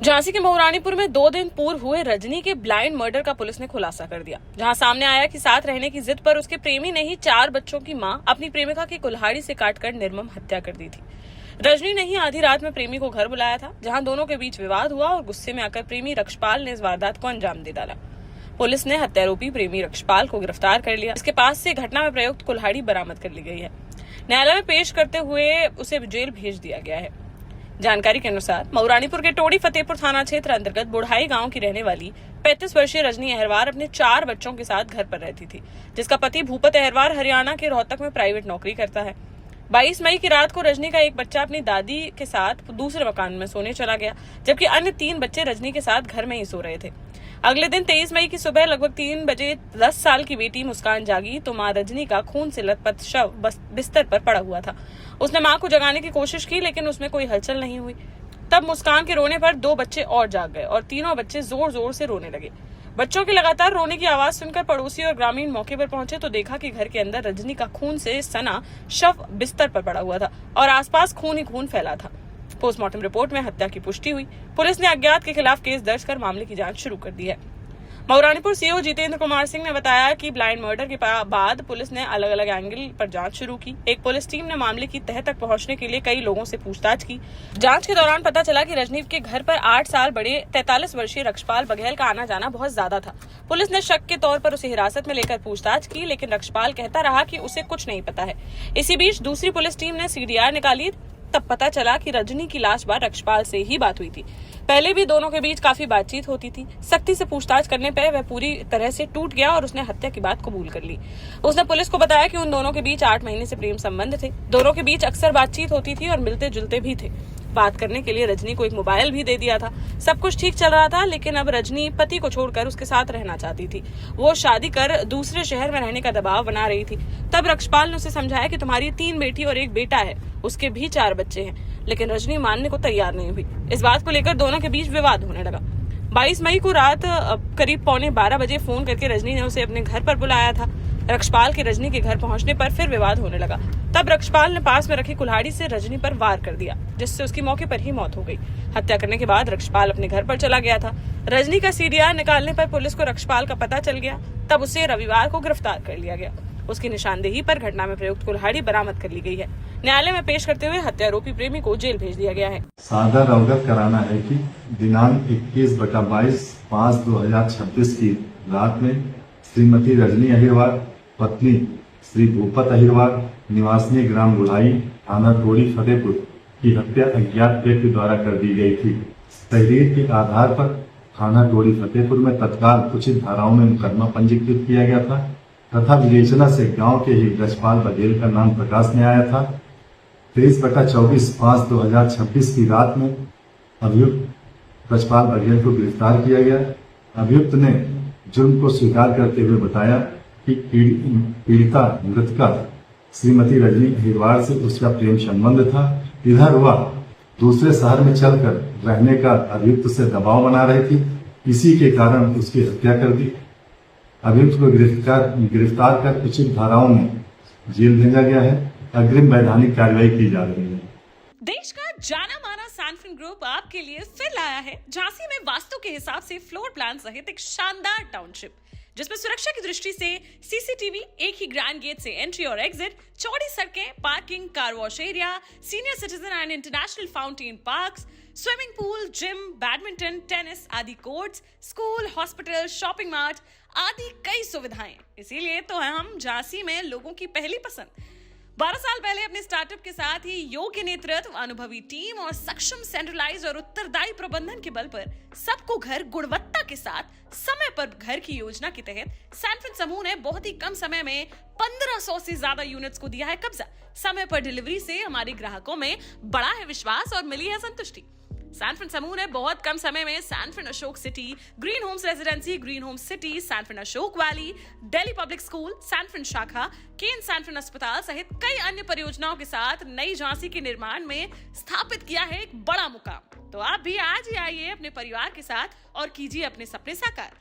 झांसी के महारानीपुर में 2 दिन पूर्व हुए रजनी के ब्लाइंड मर्डर का पुलिस ने खुलासा कर दिया, जहां सामने आया कि साथ रहने की जिद पर उसके प्रेमी ने ही 4 बच्चों की मां अपनी प्रेमिका की कुल्हाड़ी से काटकर निर्मम हत्या कर दी थी। रजनी ने ही आधी रात में प्रेमी को घर बुलाया था, जहां दोनों के बीच विवाद हुआ और गुस्से में आकर प्रेमी रक्षपाल ने इस वारदात को अंजाम दे डाला। पुलिस ने हत्यारोपी प्रेमी रक्षपाल को गिरफ्तार कर लिया। इसके पास से घटना में प्रयुक्त कुल्हाड़ी बरामद कर ली गई है। न्यायालय में पेश करते हुए उसे जेल भेज दिया गया है। जानकारी के अनुसार महारानीपुर के टोड़ी फतेहपुर थाना क्षेत्र अंतर्गत बुढ़ाई गांव की रहने वाली 35 वर्षीय रजनी अहिरवार अपने 4 बच्चों के साथ घर पर रहती थी, जिसका पति भूपत अहिरवार हरियाणा के रोहतक में प्राइवेट नौकरी करता है। 22 मई की रात को रजनी का एक बच्चा अपनी दादी के साथ दूसरे मकान में सोने चला गया, जबकि अन्य 3 बच्चे रजनी के साथ घर में ही सो रहे थे। अगले दिन 23 मई की सुबह लगभग 3 बजे 10 साल की बेटी मुस्कान जागी तो मां रजनी का खून से लथपथ शव बिस्तर पर पड़ा हुआ था। उसने मां को जगाने की कोशिश की, लेकिन उसमें कोई हलचल नहीं हुई। तब मुस्कान के रोने पर 2 बच्चे और जाग गए और तीनों बच्चे जोर जोर से रोने लगे। बच्चों की लगातार रोने की आवाज सुनकर पड़ोसी और ग्रामीण मौके पर पहुंचे तो देखा कि घर के अंदर रजनी का खून से सना शव बिस्तर पर पड़ा हुआ था और आसपास खून ही खून फैला था। पोस्टमार्टम रिपोर्ट में हत्या की पुष्टि हुई। पुलिस ने अज्ञात के खिलाफ केस दर्ज कर मामले की जांच शुरू कर दी है। महारानीपुर सीओ जितेंद्र कुमार सिंह ने बताया कि ब्लाइंड मर्डर के बाद पुलिस ने अलग अलग एंगल पर जांच शुरू की। एक पुलिस टीम ने मामले की तह तक पहुंचने के लिए कई लोगों से पूछताछ की। जांच के दौरान पता चला कि रजनी के घर पर 8 साल बड़े 43 वर्षीय रक्षपाल बघेल का आना जाना बहुत ज्यादा था। पुलिस ने शक के तौर पर उसे हिरासत में लेकर पूछताछ की, लेकिन रक्षपाल कहता रहा कि उसे कुछ नहीं पता है। इसी बीच दूसरी पुलिस टीम ने सीडीआर निकाली, तब पता चला कि रजनी की लास्ट बार रक्षपाल से ही बात हुई थी। पहले भी दोनों के बीच काफी बातचीत होती थी। सख्ती से पूछताछ करने पर वह पूरी तरह से टूट गया और उसने हत्या की बात कबूल कर ली। उसने पुलिस को बताया कि उन दोनों के बीच 8 महीने से प्रेम संबंध थे। दोनों के बीच अक्सर बातचीत होती थी और मिलते जुलते भी थे। बात करने के लिए रजनी को एक मोबाइल भी दे दिया था। सब कुछ ठीक चल रहा था, लेकिन अब रजनी पति को छोड़कर उसके साथ रहना चाहती थी। वो शादी कर दूसरे शहर में रहने का दबाव बना रही थी। तब रक्षपाल ने उसे समझाया कि तुम्हारी 3 बेटी और 1 बेटा है, उसके भी 4 बच्चे हैं, लेकिन रजनी मानने को तैयार नहीं हुई। इस बात को लेकर दोनों के बीच विवाद होने लगा। 22 मई को रात करीब 11:15 बजे फोन करके रजनी ने उसे अपने घर पर बुलाया था। रक्षपाल के रजनी के घर पहुंचने पर फिर विवाद होने लगा। तब रक्षपाल ने पास में रखी कुल्हाड़ी से रजनी पर वार कर दिया, जिससे उसकी मौके पर ही मौत हो गई। हत्या करने के बाद रक्षपाल अपने घर पर चला गया था। रजनी का सीडीआर निकालने पर पुलिस को रक्षपाल का पता चल गया। तब उसे रविवार को गिरफ्तार कर लिया गया। उसकी निशानदेही पर घटना में प्रयुक्त कुल्हाड़ी बरामद कर ली गई है। न्यायालय में पेश करते हुए हत्यारोपी प्रेमी को जेल भेज दिया गया है। सादर अवगत कराना है कि दिनांक 21/22/2026 की रात में श्रीमती रजनी अहिरवार पत्नी श्री भूपत अहिरवार निवासी ग्राम बुढ़ाई थाना टोड़ी फतेहपुर की हत्या अज्ञात व्यक्ति द्वारा कर दी गई थी। तहरीर के आधार पर थाना टोड़ी फतेहपुर में तत्काल उचित धाराओं में मुकदमा पंजीकृत किया गया था तथा विवेचना से गांव के ही रक्षपाल बघेल का नाम प्रकाश में आया था। 23/24/2026 की रात में अभियुक्त रक्षपाल बघेल को गिरफ्तार किया गया। अभियुक्त ने जुर्म को स्वीकार करते हुए बताया कि पीड़िता मृतका श्रीमती रजनी अहिरवार से उसका प्रेम संबंध था। इधर वह दूसरे शहर में चलकर रहने का अभियुक्त से दबाव बना रही थी, इसी के कारण उसकी हत्या कर दी। अभियुक्त को गिरफ्तार कर उचित धाराओं में जेल भेजा गया है। अग्रिम वैधानिक कार्रवाई की जा रही है। देश का जाना माना सैनफिन ग्रुप आपके लिए फिर लाया है झांसी में वास्तु के हिसाब से फ्लोर प्लान सहित एक शानदार टाउनशिप, जिसमें सुरक्षा की दृष्टि से सीसीटीवी, एक ही ग्रैंड गेट से एंट्री और एग्जिट, चौड़ी सड़कें, parking, car wash area, senior citizen and international fountain parks, swimming pool, gym, badminton, tennis आदि courts, school, hospital, shopping mart आदि कई सुविधाएं। इसीलिए तो हम झांसी में लोगों की पहली पसंद। 12 साल पहले अपने स्टार्टअप के साथ ही योग्य नेतृत्व, अनुभवी टीम और सक्षम सेंट्रलाइज और उत्तरदायी प्रबंधन के बल पर सबको घर गुणवत्ता के साथ समय पर घर की योजना के तहत सैनफिन समूह ने बहुत ही कम समय में 1500 से ज्यादा यूनिट्स को दिया है कब्जा। समय पर डिलीवरी से हमारे ग्राहकों में बड़ा है विश्वास और मिली है संतुष्टि। सैनफिन समूह ने बहुत कम समय में Sanfin Ashok city, green homes residency, green homes city, Sanfin Ashok valley, Delhi public school, Sanfin शाखा, केन सैनफिन अस्पताल सहित कई अन्य परियोजनाओं के साथ नई झांसी के निर्माण में स्थापित किया है एक बड़ा मुकाम। तो आप भी आज ही आइए अपने परिवार के साथ और कीजिए अपने सपने साकार।